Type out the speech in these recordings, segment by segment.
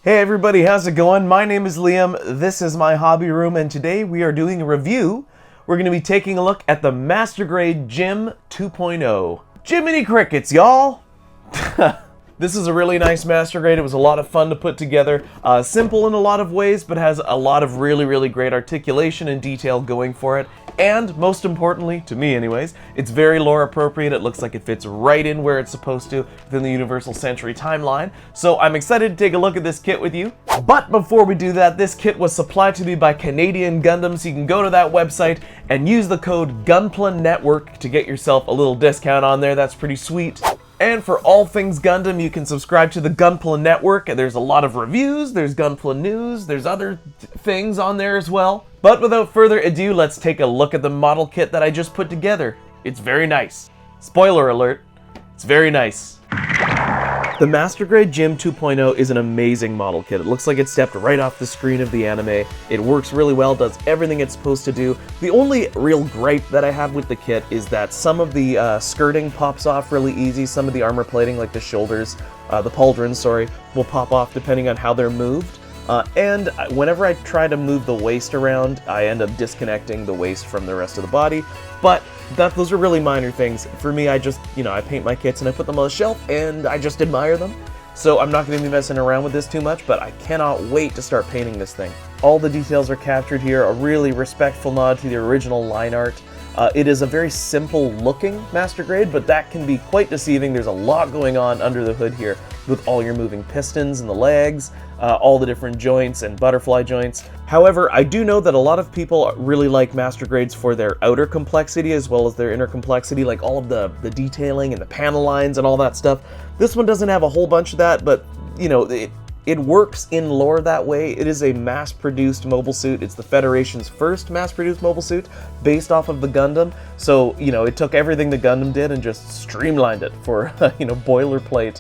Hey everybody, how's it going? My name is Liam, this is my hobby room, and today we are doing a review. We're going to be taking a look at the Master Grade GM 2.0. Jiminy Crickets, y'all! This is a really nice Master Grade. It was a lot of fun to put together. Simple in a lot of ways, but has a lot of really great articulation and detail going for it. And most importantly, to me anyways, it's very lore appropriate. It looks like it fits right in where it's supposed to within the Universal Century timeline. So I'm excited to take a look at this kit with you. But before we do that, this kit was supplied to me by Canadian Gundam, so you can go to that website and use the code Gunpla Network to get yourself a little discount on there. That's pretty sweet. And for all things Gundam, you can subscribe to the Gunpla Network. There's a lot of reviews, there's Gunpla news, there's other things on there as well. But without further ado, let's take a look at the model kit that I just put together. It's very nice. Spoiler alert, it's very nice. The Master Grade GM 2.0 is an amazing model kit. It looks like it stepped right off the screen of the anime. It works really well, does everything it's supposed to do. The only real gripe that I have with the kit is that some of the skirting pops off really easy. Some of the armor plating, like the shoulders, the pauldrons, sorry, will pop off depending on how they're moved. And whenever I try to move the waist around, I end up disconnecting the waist from the rest of the body. But those are really minor things. For me, I just, I paint my kits and I put them on the shelf and I just admire them. So I'm not going to be messing around with this too much, but I cannot wait to start painting this thing. All the details are captured here, a really respectful nod to the original line art. It is a very simple looking Master Grade, but that can be quite deceiving. There's a lot going on under the hood here with all your moving pistons and the legs, all the different joints and butterfly joints. However, I do know that a lot of people really like Master Grades for their outer complexity as well as their inner complexity, like all of the detailing and the panel lines and all that stuff. This one doesn't have a whole bunch of that, but it works in lore that way. It is a mass-produced mobile suit. It's the Federation's first mass-produced mobile suit based off of the Gundam. So, it took everything the Gundam did and just streamlined it for, boilerplate,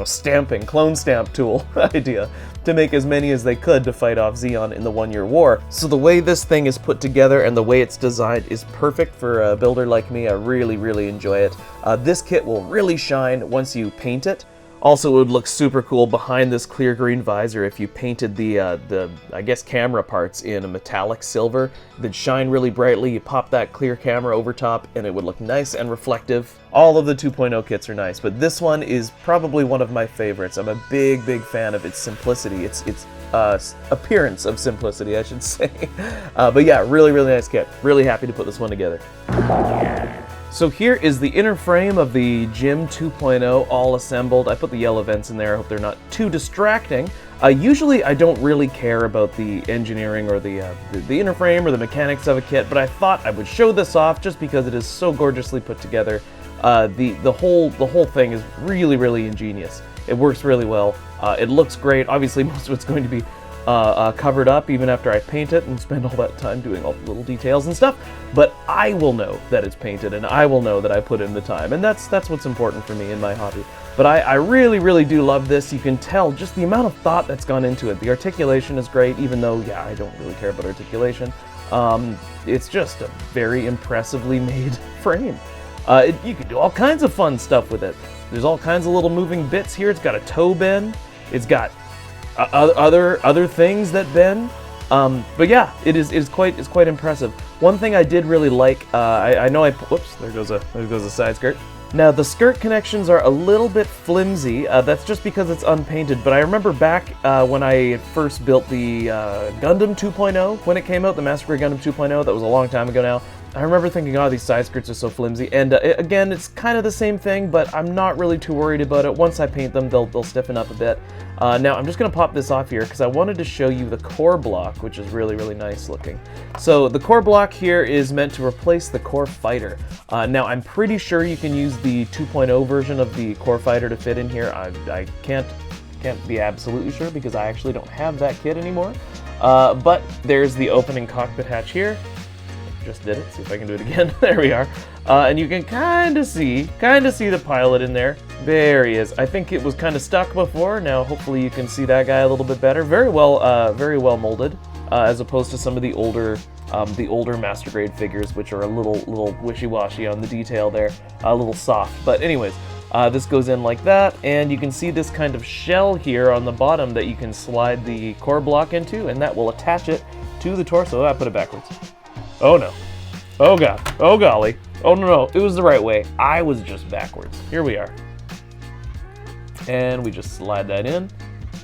stamping, clone stamp tool idea to make as many as they could to fight off Zeon in the One-Year War. So the way this thing is put together and the way it's designed is perfect for a builder like me. I really enjoy it. This kit will really shine once you paint it. Also, it would look super cool behind this clear green visor if you painted the I guess, camera parts in a metallic silver. They'd shine really brightly, you pop that clear camera over top, and it would look nice and reflective. All of the 2.0 kits are nice, but this one is probably one of my favorites. I'm a big fan of its simplicity, its appearance of simplicity, I should say. But yeah, really nice kit. Really happy to put this one together. So here is the inner frame of the GM 2.0 all assembled. I put the yellow vents in there. I hope they're not too distracting. Usually I don't really care about the engineering or the inner frame or the mechanics of a kit, but I thought I would show this off just because it is so gorgeously put together. The whole thing is really ingenious. It works really well. It looks great. Obviously most of it's going to be covered up even after I paint it and spend all that time doing all the little details and stuff, but I will know that it's painted and I will know that I put in the time, and that's what's important for me in my hobby. But I really do love this. You can tell just the amount of thought that's gone into it. The articulation is great, even though, yeah, I don't really care about articulation. It's just a very impressively made frame. You can do all kinds of fun stuff with it. There's all kinds of little moving bits here. It's got a toe bend. It's got other things that bend, but yeah, it's quite impressive. One thing I did really like, I know whoops, there goes a side skirt. Now the skirt connections are a little bit flimsy. That's just because it's unpainted. But I remember back when I first built the Gundam 2.0 when it came out, the Master Grade Gundam 2.0. That was a long time ago now. I remember thinking, oh, these side skirts are so flimsy, and again, it's kind of the same thing, but I'm not really too worried about it. Once I paint them, they'll stiffen up a bit. Now, I'm just going to pop this off here, because I wanted to show you the core block, which is really nice looking. So, the core block here is meant to replace the core fighter. Now, I'm pretty sure you can use the 2.0 version of the core fighter to fit in here. I can't be absolutely sure, because I actually don't have that kit anymore. But there's the opening cockpit hatch here. Just did it. See if I can do it again. There we are. And you can kind of see the pilot in there. There he is. I think it was kind of stuck before. Now hopefully you can see that guy a little bit better. Very well molded, as opposed to some of the older Master Grade figures, which are a little wishy-washy on the detail there, a little soft. But anyways, This goes in like that, and you can see this kind of shell here on the bottom that you can slide the core block into, and that will attach it to the torso. I put it backwards. Oh no. Oh god. Oh golly. Oh no, it was the right way. I was just backwards. Here we are. And we just slide that in.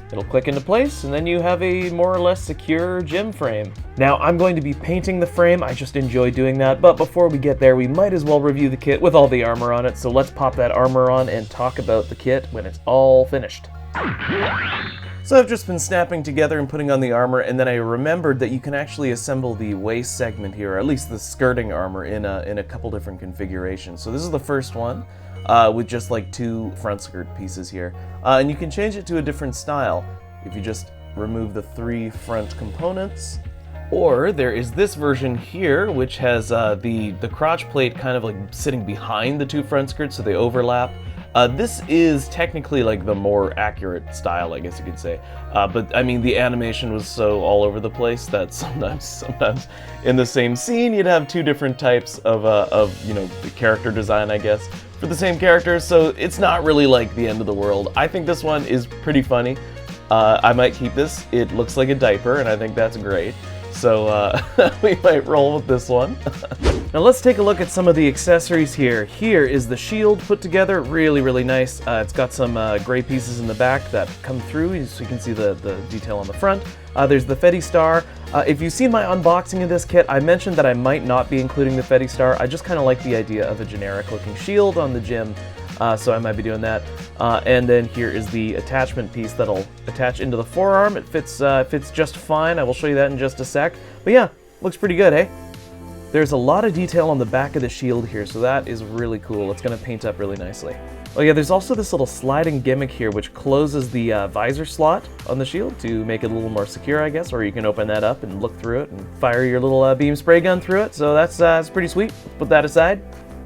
It'll click into place, and then you have a more or less secure GM frame. Now, I'm going to be painting the frame. I just enjoy doing that, but before we get there, we might as well review the kit with all the armor on it, so let's pop that armor on and talk about the kit when it's all finished. So I've just been snapping together and putting on the armor, and then I remembered that you can actually assemble the waist segment here, or at least the skirting armor, in a couple different configurations. So this is the first one. With just like 2 front skirt pieces here. And you can change it to a different style if you just remove the 3 front components. Or there is this version here, which has the crotch plate kind of like sitting behind the 2 front skirts, so they overlap. This is technically like the more accurate style, I guess you could say. But I mean, the animation was so all over the place that sometimes in the same scene, you'd have 2 different types of the character design, I guess, for the same character. So it's not really like the end of the world. I think this one is pretty funny. I might keep this. It looks like a diaper, and I think that's great. So we might roll with this one. Now let's take a look at some of the accessories here. Here is the shield put together, really, really nice. It's got some gray pieces in the back that come through, so you can see the detail on the front. There's the Fetty Star. If you've seen my unboxing of this kit, I mentioned that I might not be including the Fetty Star. I just kind of like the idea of a generic looking shield on the GM, so I might be doing that. And then here is the attachment piece that'll attach into the forearm. It fits just fine. I will show you that in just a sec. But yeah, looks pretty good, eh? There's a lot of detail on the back of the shield here, so that is really cool. It's going to paint up really nicely. Oh yeah, there's also this little sliding gimmick here which closes the visor slot on the shield to make it a little more secure, I guess, or you can open that up and look through it and fire your little beam spray gun through it, so that's pretty sweet. Put that aside.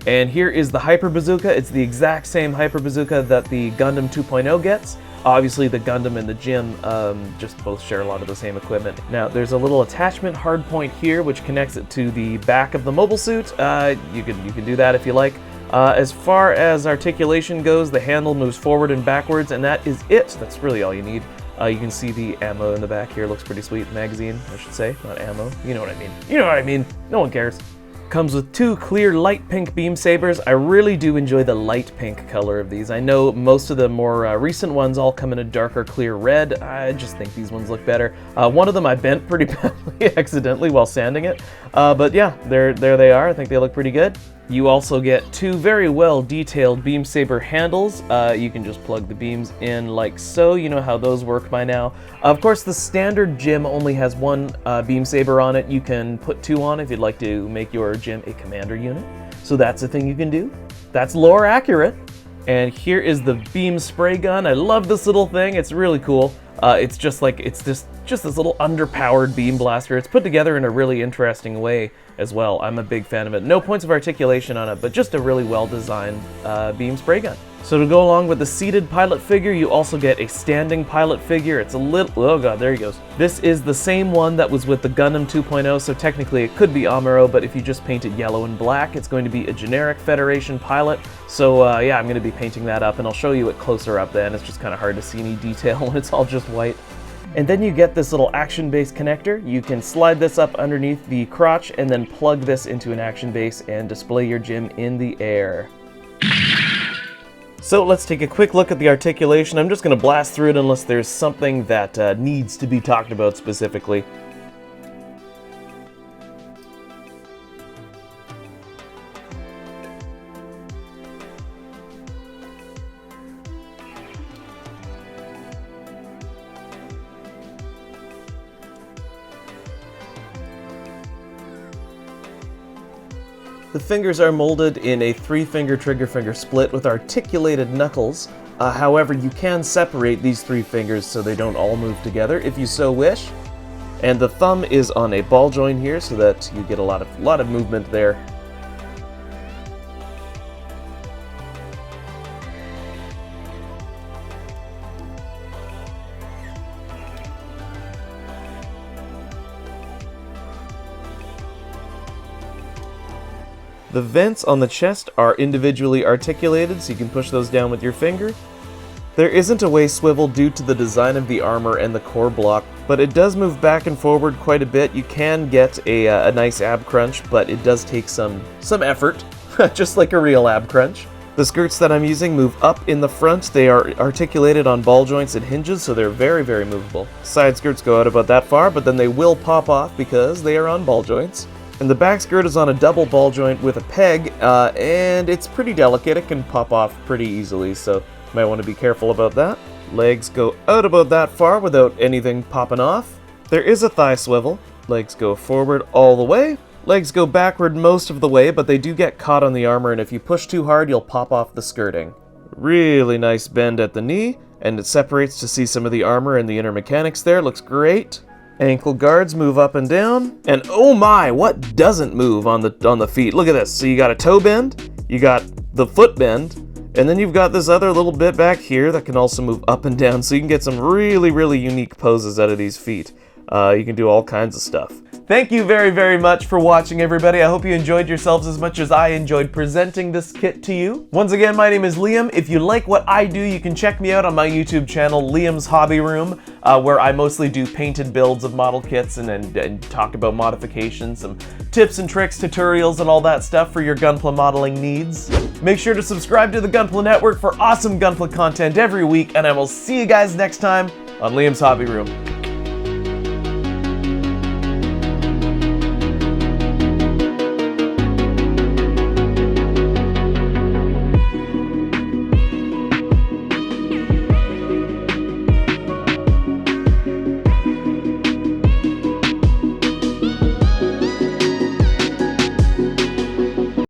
And here is the Hyper Bazooka. It's the exact same Hyper Bazooka that the Gundam 2.0 gets. Obviously, the Gundam and the GM just both share a lot of the same equipment. Now, there's a little attachment hardpoint here, which connects it to the back of the mobile suit. You can do that if you like. As far as articulation goes, the handle moves forward and backwards, and that is it. That's really all you need. You can see the ammo in the back here. Looks pretty sweet. Magazine, I should say, not ammo. You know what I mean. You know what I mean. No one cares. Comes with 2 clear light pink beam sabers. I really do enjoy the light pink color of these. I know most of the more recent ones all come in a darker clear red. I just think these ones look better. One of them I bent pretty badly accidentally while sanding it. But yeah, there they are. I think they look pretty good. You also get 2 very well detailed beam saber handles. You can just plug the beams in like so. You know how those work by now. Of course, the standard GM only has 1 beam saber on it. You can put 2 on if you'd like to make your GM a commander unit. So that's a thing you can do. That's lore accurate. And here is the beam spray gun. I love this little thing. It's really cool. It's just this little underpowered beam blaster. It's put together in a really interesting way as well. I'm a big fan of it. No points of articulation on it, but just a really well-designed beam spray gun. So to go along with the seated pilot figure, you also get a standing pilot figure. It's a little, oh god, there he goes. This is the same one that was with the Gundam 2.0, so technically it could be Amuro, but if you just paint it yellow and black, it's going to be a generic Federation pilot. So yeah, I'm going to be painting that up, and I'll show you it closer up then. It's just kind of hard to see any detail when it's all just white. And then you get this little action base connector. You can slide this up underneath the crotch and then plug this into an action base and display your GM in the air. So let's take a quick look at the articulation. I'm just going to blast through it unless there's something that needs to be talked about specifically. The fingers are molded in a 3-finger trigger finger split with articulated knuckles. However, you can separate these 3 fingers so they don't all move together if you so wish. And the thumb is on a ball joint here so that you get a lot of movement there. The vents on the chest are individually articulated, so you can push those down with your finger. There isn't a waist swivel due to the design of the armor and the core block, but it does move back and forward quite a bit. You can get a nice ab crunch, but it does take some effort, just like a real ab crunch. The skirts that I'm using move up in the front. They are articulated on ball joints and hinges, so they're very, very movable. Side skirts go out about that far, but then they will pop off because they are on ball joints. And the back skirt is on a double ball joint with a peg, and it's pretty delicate. It can pop off pretty easily, so you might want to be careful about that. Legs go out about that far without anything popping off. There is a thigh swivel. Legs go forward all the way. Legs go backward most of the way, but they do get caught on the armor, and if you push too hard, you'll pop off the skirting. Really nice bend at the knee, and it separates to see some of the armor and the inner mechanics there. Looks great. Ankle guards move up and down, and oh my, what doesn't move on the feet? Look at this. So you got a toe bend, you got the foot bend, and then you've got this other little bit back here that can also move up and down, so you can get some really, really unique poses out of these feet. You can do all kinds of stuff. Thank you very, very much for watching, everybody. I hope you enjoyed yourselves as much as I enjoyed presenting this kit to you. Once again, my name is Liam. If you like what I do, you can check me out on my YouTube channel, Liam's Hobby Room, where I mostly do painted builds of model kits and talk about modifications, some tips and tricks, tutorials, and all that stuff for your Gunpla modeling needs. Make sure to subscribe to the Gunpla Network for awesome Gunpla content every week, and I will see you guys next time on Liam's Hobby Room.